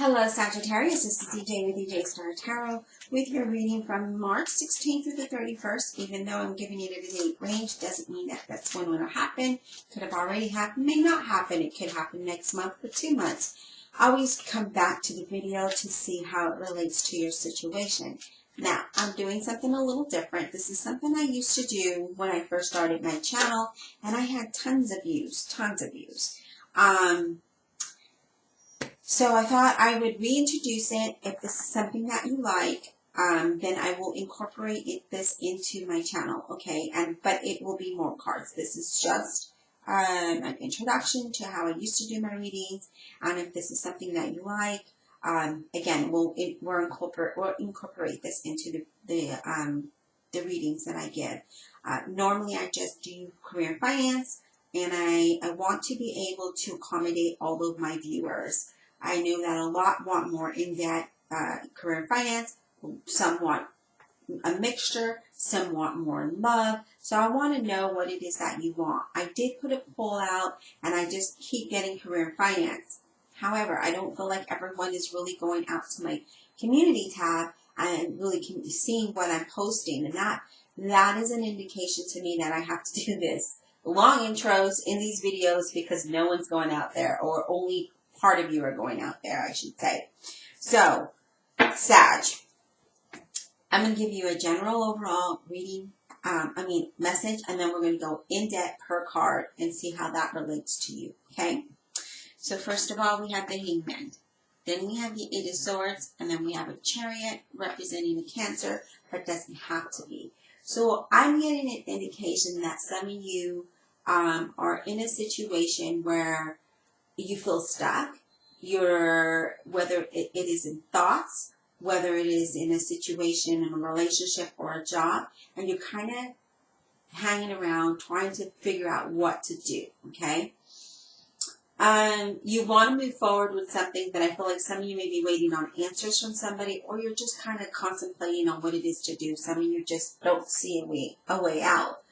Hello Sagittarius, this is DJ with DJ Star Tarot with your reading from March 16th through the 31st. Even though I'm giving you the date range, doesn't mean that that's when it'll happen. Could have already happened, may not happen. It could happen next month or 2 months. Always come back to the video to see how it relates to your situation. Now, I'm doing something a little different. This is something I used to do when I first started my channel, and I had tons of views. So I thought I would reintroduce it. If this is something that you like, then I will incorporate this into my channel, okay? But it will be more cards. This is just an introduction to how I used to do my readings. And if this is something that you like, again, we'll incorporate this into the readings that I give. Normally, I just do career and finance, and I want to be able to accommodate all of my viewers. I know that a lot want more in-depth career and finance. Some want a mixture. Some want more in love. So I want to know what it is that you want. I did put a poll out, and I just keep getting career and finance. However, I don't feel like everyone is really going out to my community tab and really seeing what I'm posting. And that is an indication to me that I have to do this long intros in these videos because no one's going out there, or only part of you are going out there, I should say. So, Sag, I'm going to give you a general overall reading, message, and then we're going to go in depth per card and see how that relates to you, okay? So first of all, we have the Hangman. Then we have the Eight of Swords, and then we have a Chariot representing a Cancer, but doesn't have to be. So I'm getting an indication that some of you are in a situation where you feel stuck. Whether it is in thoughts, whether it is in a situation, in a relationship or a job, and you're kind of hanging around trying to figure out what to do, okay? You want to move forward with something, but I feel like some of you may be waiting on answers from somebody, or you're just kind of contemplating on what it is to do. Some of you just don't see a way out.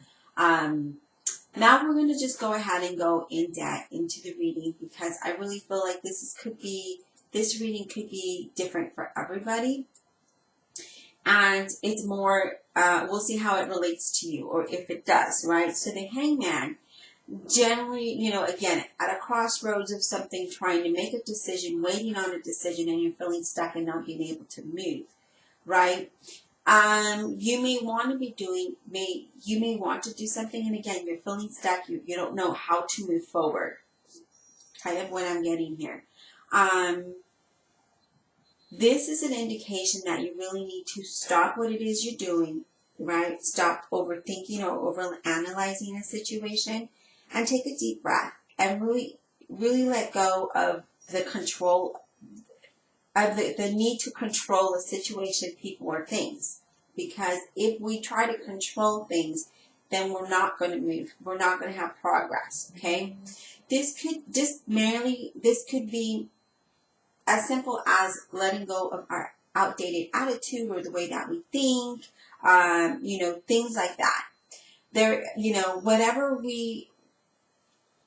Now we're going to just go ahead and go in depth into the reading, because I really feel like this reading could be different for everybody. And it's more, we'll see how it relates to you, or if it does, right? So the Hangman, generally, again, at a crossroads of something, trying to make a decision, waiting on a decision, and you're feeling stuck and not being able to move, right? You may want to do something, and again, you're feeling stuck, you don't know how to move forward, kind of what I'm getting here. This is an indication that you really need to stop what it is you're doing, right? Stop overthinking or overanalyzing a situation, and take a deep breath, and really let go of the control of the need to control a situation, people, or things. Because if we try to control things, then we're not going to move. We're not going to have progress, okay? This could be as simple as letting go of our outdated attitude or the way that we think, things like that.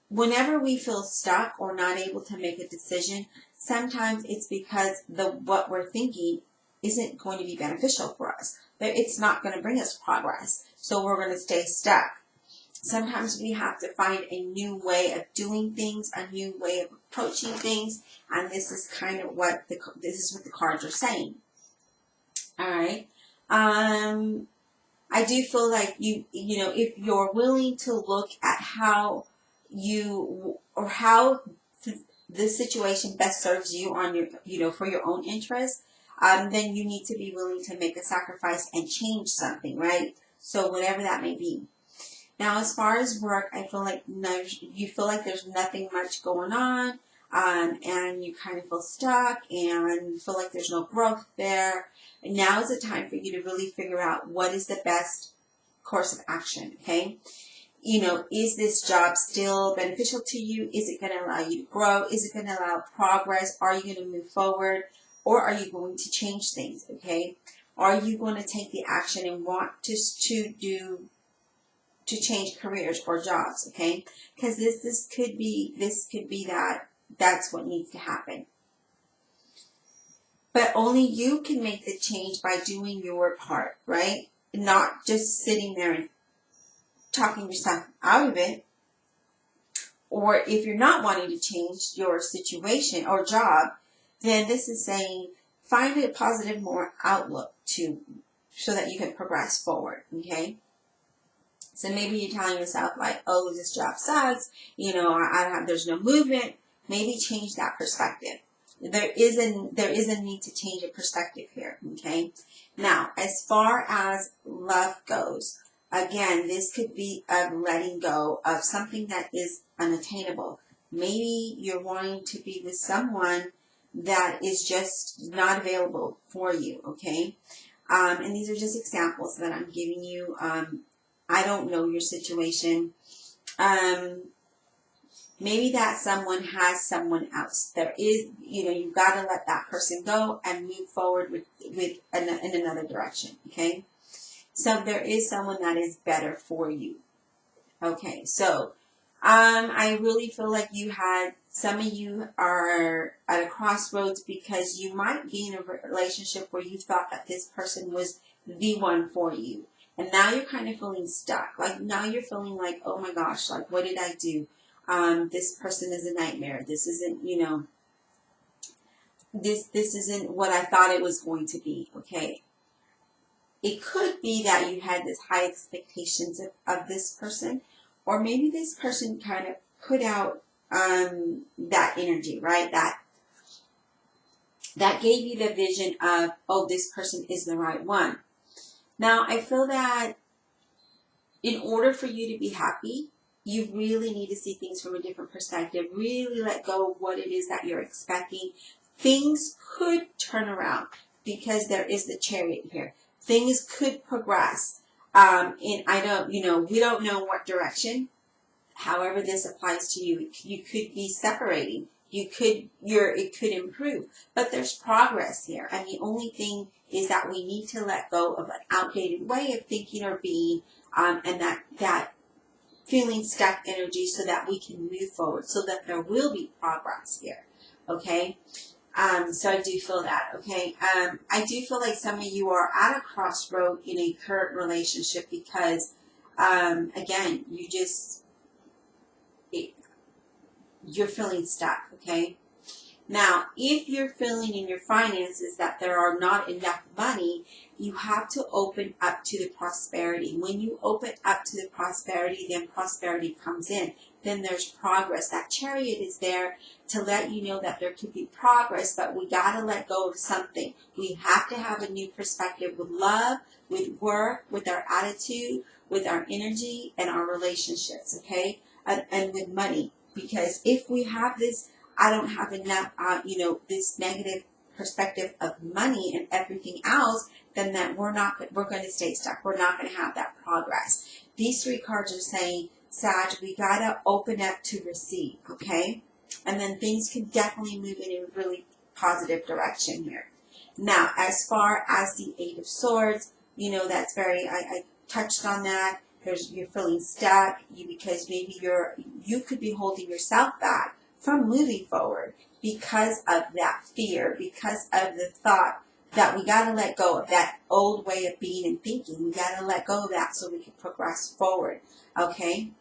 Whenever we feel stuck or not able to make a decision, sometimes it's because what we're thinking isn't going to be beneficial for us. It's not going to bring us progress. So we're going to stay stuck. Sometimes we have to find a new way of doing things, a new way of approaching things, and this is kind of what the cards are saying. All right. I do feel like if you're willing to look at how this situation best serves you on your, for your own interest, then you need to be willing to make a sacrifice and change something, right? So whatever that may be. Now, as far as work, I feel like you feel like there's nothing much going on, and you kind of feel stuck and feel like there's no growth there. And now is the time for you to really figure out what is the best course of action, okay? Is this job still beneficial to you? Is it going to allow you to grow? Is it going to allow progress? Are you going to move forward? Or are you going to change things, okay? Are you going to take the action and want to change careers or jobs, okay? Because this could be that's what needs to happen. But only you can make the change by doing your part, right? Not just sitting there and talking yourself out of it. Or if you're not wanting to change your situation or job, then this is saying find a positive more outlook to so that you can progress forward. Okay. So maybe you're telling yourself like, oh, this job sucks. You know, there's no movement. Maybe change that perspective. There is a need to change a perspective here. Okay. Now, as far as love goes, again, this could be a letting go of something that is unattainable. Maybe you're wanting to be with someone that is just not available for you. Okay. And these are just examples that I'm giving you. I don't know your situation. Maybe that someone has someone else. There is, you've got to let that person go and move forward in another direction. Okay. So there is someone that is better for you. Okay. So, I really feel like some of you are at a crossroads because you might be in a relationship where you thought that this person was the one for you. And now you're kind of feeling stuck. Like now you're feeling like, oh my gosh, like what did I do? This person is a nightmare. This isn't, this isn't what I thought it was going to be. Okay. It could be that you had this high expectations of this person, or maybe this person kind of put out that energy, right? That gave you the vision of, oh, this person is the right one. Now, I feel that in order for you to be happy, you really need to see things from a different perspective. Really let go of what it is that you're expecting. Things could turn around because there is the Chariot here. Things could progress. And we don't know what direction. However this applies to you. You could be separating. It could improve. But there's progress here. And the only thing is that we need to let go of an outdated way of thinking or being, and that feeling stuck energy so that we can move forward, so that there will be progress here. Okay? So I do feel that. Okay? I do feel like some of you are at a crossroad in a current relationship because, again, you're feeling stuck. Okay? Now, if you're feeling in your finances that there are not enough money, you have to open up to the prosperity. When you open up to the prosperity, then prosperity comes in. Then there's progress. That Chariot is there to let you know that there could be progress, but we got to let go of something. We have to have a new perspective with love, with work, with our attitude, with our energy, and our relationships, okay? And with money. Because if we have this, I don't have enough, this negative perspective of money and everything else, then we're going to stay stuck. We're not going to have that progress. These three cards are saying, Sag, we got to open up to receive, okay? And then things can definitely move in a really positive direction here. Now, as far as the Eight of Swords, that's I touched on that. You're feeling stuck because maybe you could be holding yourself back from moving forward because of that fear, because of the thought that we got to let go of that old way of being and thinking. We got to let go of that so we can progress forward, okay?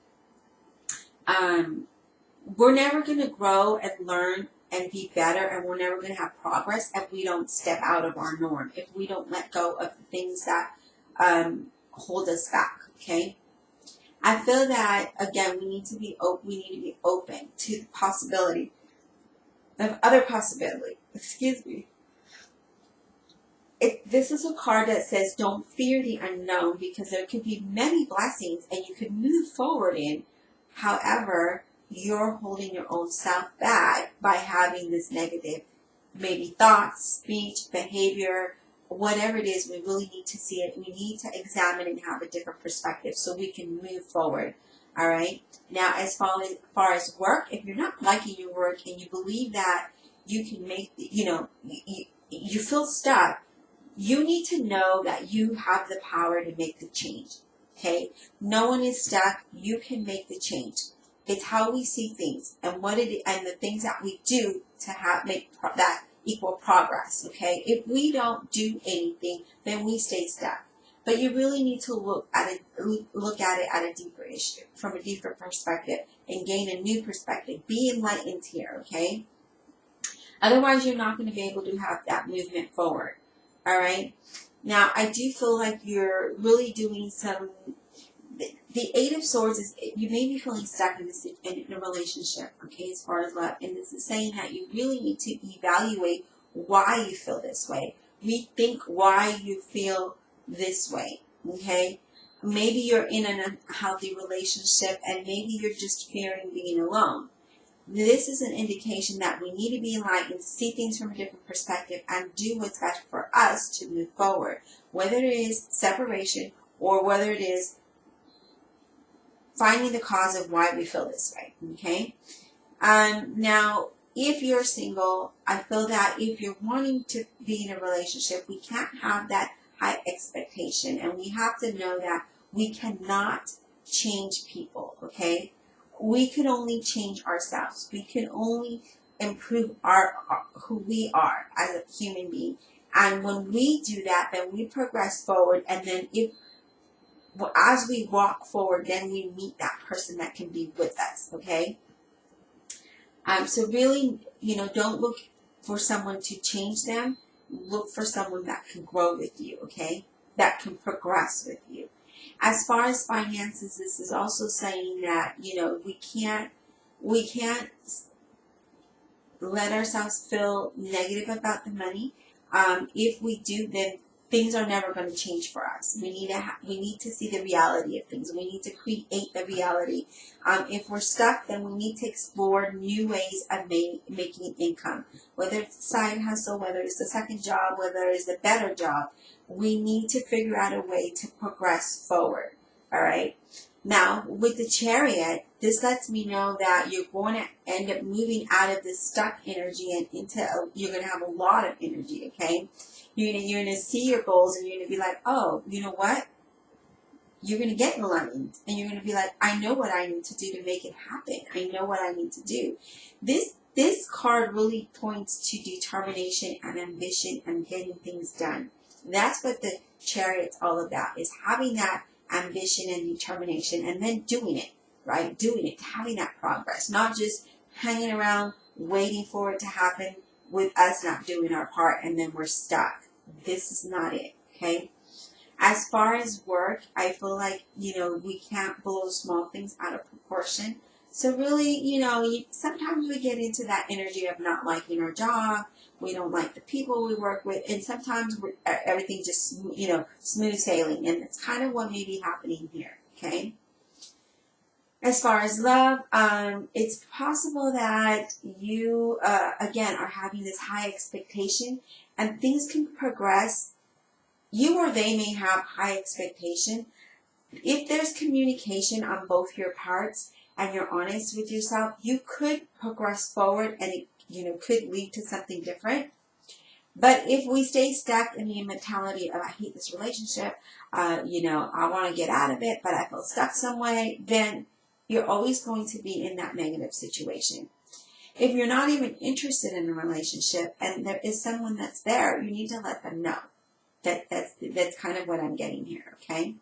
We're never going to grow and learn and be better, and we're never going to have progress if we don't step out of our norm, if we don't let go of the things that hold us back, okay? I feel that, again, we need to be open to the possibility of other possibility. Excuse me. This is a card that says don't fear the unknown, because there could be many blessings and you could move forward in. However, you're holding your own self back by having this negative, maybe thoughts, speech, behavior, whatever it is. We really need to see it. We need to examine and have a different perspective so we can move forward. All right. Now, as far as work, if you're not liking your work and you believe that you can make, you feel stuck, you need to know that you have the power to make the change. Okay. No one is stuck. You can make the change. It's how we see things and and the things that we do to make that equal progress, okay? If we don't do anything, then we stay stuck. But you really need to look at it at a deeper issue, from a deeper perspective, and gain a new perspective. Be enlightened here, okay? Otherwise, you're not going to be able to have that movement forward, all right? Now, I do feel like you're really doing some... The Eight of Swords is, you may be feeling stuck in a relationship, okay, as far as love. And this is saying that you really need to evaluate why you feel this way. Rethink why you feel this way, okay? Maybe you're in an unhealthy relationship and maybe you're just fearing being alone. This is an indication that we need to be enlightened, see things from a different perspective, and do what's best for us to move forward. Whether it is separation or whether it is finding the cause of why we feel this way, okay? Now, if you're single, I feel that if you're wanting to be in a relationship, we can't have that high expectation, and we have to know that we cannot change people, okay? We can only change ourselves. We can only improve who we are as a human being. And when we do that, then we progress forward, and then as we walk forward, then we meet that person that can be with us, okay? So really, don't look for someone to change them. Look for someone that can grow with you, okay? That can progress with you. As far as finances, this is also saying that, we can't let ourselves feel negative about the money. If we do, then things are never going to change for us. We need to see the reality of things. We need to create the reality. If we're stuck, then we need to explore new ways of making income. Whether it's a side hustle, whether it's a second job, whether it's a better job, we need to figure out a way to progress forward. All right. Now, with the Chariot, this lets me know that you're going to end up moving out of this stuck energy and you're going to have a lot of energy, okay? You're going to see your goals and you're going to be like, oh, you know what? You're going to get enlightened and you're going to be like, I know what I need to do to make it happen. I know what I need to do. This card really points to determination and ambition and getting things done. That's what the Chariot's all about, is having that ambition and determination and then doing it, right? Doing it, having that progress, not just hanging around waiting for it to happen with us not doing our part and then we're stuck. This is not it, okay? As far as work, I feel like, we can't blow small things out of proportion. So really, sometimes we get into that energy of not liking our job. We don't like the people we work with. And sometimes everything just, smooth sailing. And it's kind of what may be happening here, okay? As far as love, it's possible that you, again, are having this high expectation and things can progress. You or they may have high expectation. If there's communication on both your parts and you're honest with yourself, you could progress forward and it, could lead to something different. But if we stay stuck in the mentality of, I hate this relationship, I want to get out of it, but I feel stuck some way, then you're always going to be in that negative situation. If you're not even interested in a relationship and there is someone that's there, you need to let them know. That's kind of what I'm getting here, okay?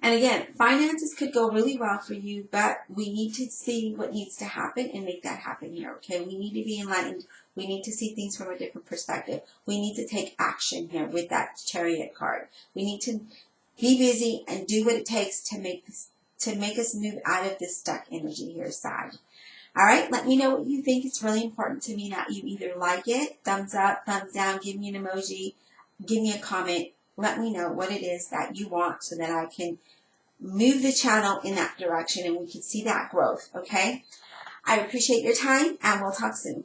And again, finances could go really well for you, but we need to see what needs to happen and make that happen here, okay? We need to be enlightened. We need to see things from a different perspective. We need to take action here with that Chariot card. We need to be busy and do what it takes to make us move out of this stuck energy here, Sag. All right, let me know what you think. It's really important to me that you either like it, thumbs up, thumbs down, give me an emoji, give me a comment. Let me know what it is that you want so that I can move the channel in that direction and we can see that growth, okay? I appreciate your time and we'll talk soon.